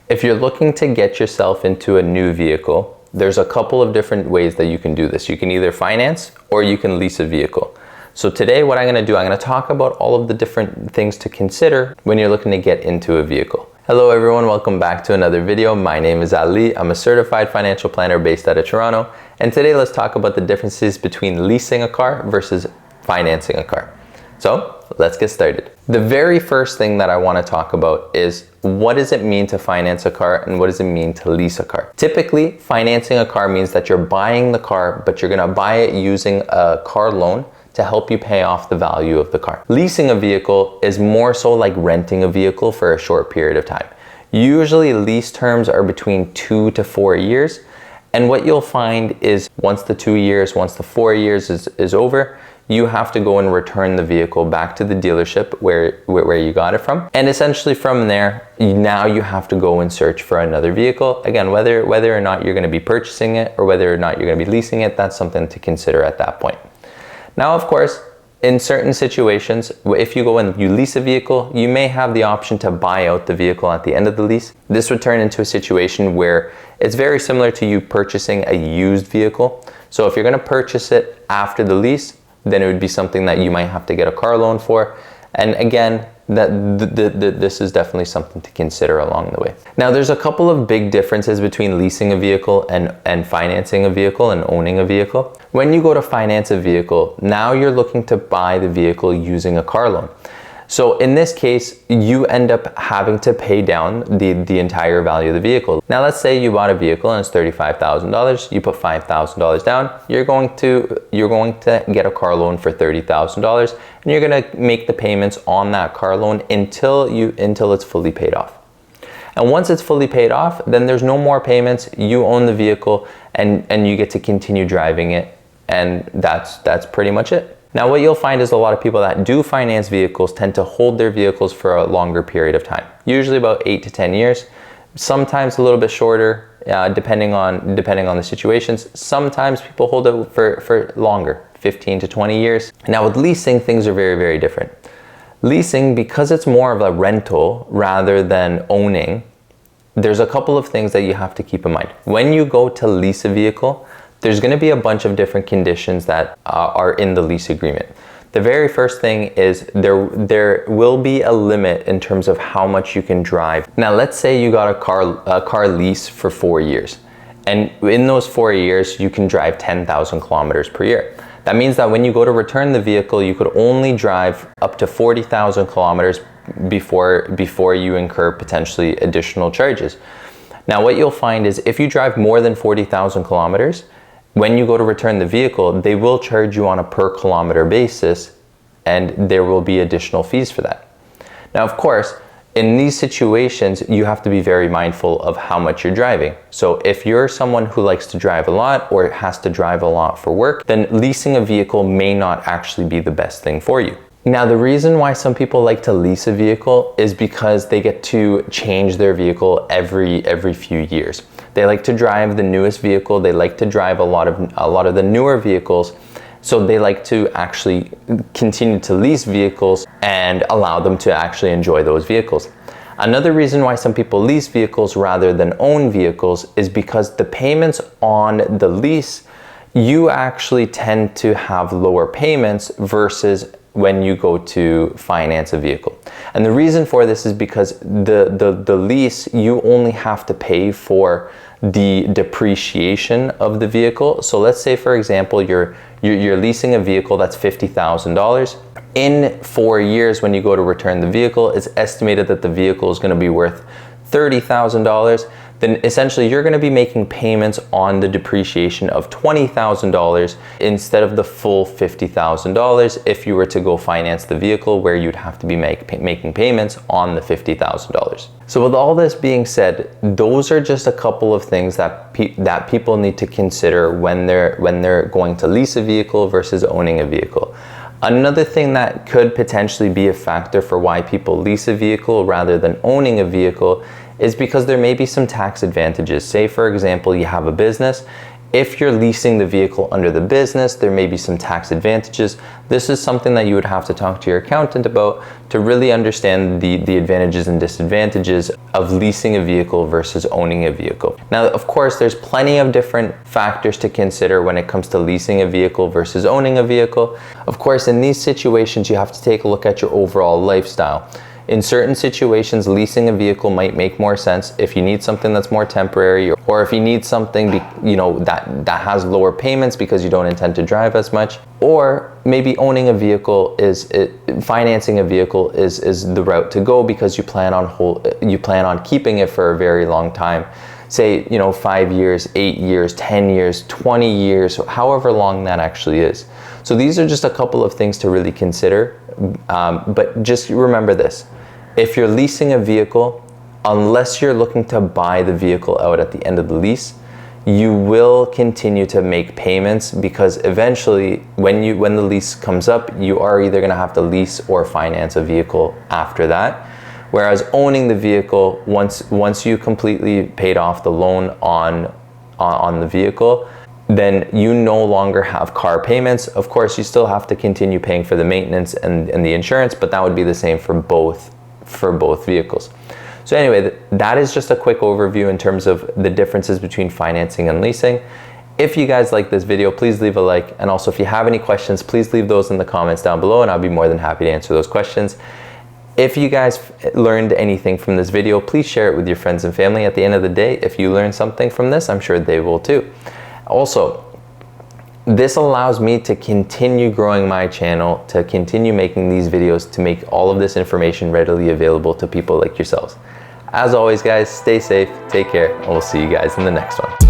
If you're looking to get yourself into a new vehicle, there's a couple of different ways that you can do this. You can either finance or you can lease a vehicle. So today what I'm going to do, I'm going to talk about all of the different things to consider when you're looking to get into a vehicle. Hello everyone, welcome back to another video. My name is Ali. I'm a certified financial planner based out of Toronto. And today let's talk about the differences between leasing a car versus financing a car. So let's get started. The very first thing that I want to talk about is what does it mean to finance a car and what does it mean to lease a car? Typically, financing a car means that you're buying the car, but you're going to buy it using a car loan to help you pay off the value of the car. Leasing a vehicle is more so like renting a vehicle for a short period of time. Usually lease terms are between 2 to 4 years. And what you'll find is once the 2 years, once the 4 years is over, you have to go and return the vehicle back to the dealership where you got it from. And essentially from there, now you have to go and search for another vehicle. Again, whether or not you're gonna be purchasing it or whether or not you're gonna be leasing it, that's something to consider at that point. Now, of course, in certain situations, if you go and you lease a vehicle, you may have the option to buy out the vehicle at the end of the lease. This would turn into a situation where it's very similar to you purchasing a used vehicle. So if you're gonna purchase it after the lease, then it would be something that you might have to get a car loan for. And again, this is definitely something to consider along the way. Now, there's a couple of big differences between leasing a vehicle and financing a vehicle and owning a vehicle. When you go to finance a vehicle, now you're looking to buy the vehicle using a car loan. So in this case, you end up having to pay down the entire value of the vehicle. Now, let's say you bought a vehicle and it's $35,000. You put $5,000 down. You're going to get a car loan for $30,000, and you're going to make the payments on that car loan until it's fully paid off. And once it's fully paid off, then there's no more payments. You own the vehicle, and you get to continue driving it, and that's pretty much it. Now, what you'll find is a lot of people that do finance vehicles tend to hold their vehicles for a longer period of time, usually about 8 to 10 years, sometimes a little bit shorter, depending on the situations. Sometimes people hold it for longer, 15 to 20 years. Now, with leasing, things are very, very different. Leasing, because it's more of a rental rather than owning, there's a couple of things that you have to keep in mind. When you go to lease a vehicle, there's going to be a bunch of different conditions that are in the lease agreement. The very first thing is there will be a limit in terms of how much you can drive. Now, let's say you got a car lease for 4 years, and in those 4 years, you can drive 10,000 kilometers per year. That means that when you go to return the vehicle, you could only drive up to 40,000 kilometers before you incur potentially additional charges. Now, what you'll find is if you drive more than 40,000 kilometers, when you go to return the vehicle, they will charge you on a per kilometer basis, and there will be additional fees for that. Now, of course, in these situations, you have to be very mindful of how much you're driving. So if you're someone who likes to drive a lot or has to drive a lot for work, then leasing a vehicle may not actually be the best thing for you. Now, the reason why some people like to lease a vehicle is because they get to change their vehicle every few years. They like to drive the newest vehicle. They like to drive a lot of the newer vehicles. So they like to actually continue to lease vehicles and allow them to actually enjoy those vehicles. Another reason why some people lease vehicles rather than own vehicles is because the payments on the lease, you actually tend to have lower payments versus when you go to finance a vehicle. And the reason for this is because the lease, you only have to pay for the depreciation of the vehicle. So let's say, for example, you're leasing a vehicle that's $50,000. In 4 years, when you go to return the vehicle, it's estimated that the vehicle is going to be worth $30,000. Then essentially you're going to be making payments on the depreciation of $20,000 instead of the full $50,000 if you were to go finance the vehicle, where you'd have to be making payments on the $50,000. So with all this being said, those are just a couple of things that people need to consider when they're going to lease a vehicle versus owning a vehicle. Another thing that could potentially be a factor for why people lease a vehicle rather than owning a vehicle is because there may be some tax advantages. Say, for example, you have a business If you're leasing the vehicle under the business, there may be some tax advantages. This is something that you would have to talk to your accountant about to really understand the advantages and disadvantages of leasing a vehicle versus owning a vehicle. Now, of course, there's plenty of different factors to consider when it comes to leasing a vehicle versus owning a vehicle. Of course, in these situations, you have to take a look at your overall lifestyle. In certain situations, leasing a vehicle might make more sense if you need something that's more temporary, or if you need something that has lower payments because you don't intend to drive as much. Or maybe owning a vehicle financing a vehicle is the route to go because you plan on keeping it for a very long time. Say 5 years, 8 years, 10 years, 20 years, however long that actually is. So these are just a couple of things to really consider. But just remember this. If you're leasing a vehicle, unless you're looking to buy the vehicle out at the end of the lease, you will continue to make payments because eventually when the lease comes up, you are either going to have to lease or finance a vehicle after that. Whereas owning the vehicle, once you completely paid off the loan on the vehicle, then you no longer have car payments. Of course, you still have to continue paying for the maintenance and the insurance, but that would be the same for both vehicles. So anyway, that is just a quick overview in terms of the differences between financing and leasing. If you guys like this video, please leave a like. And also, if you have any questions, please leave those in the comments down below and I'll be more than happy to answer those questions. If you guys learned anything from this video, please share it with your friends and family. At the end of the day, if you learned something from this, I'm sure they will too. Also, this allows me to continue growing my channel, to continue making these videos, to make all of this information readily available to people like yourselves. As always, guys, stay safe, take care, and we'll see you guys in the next one.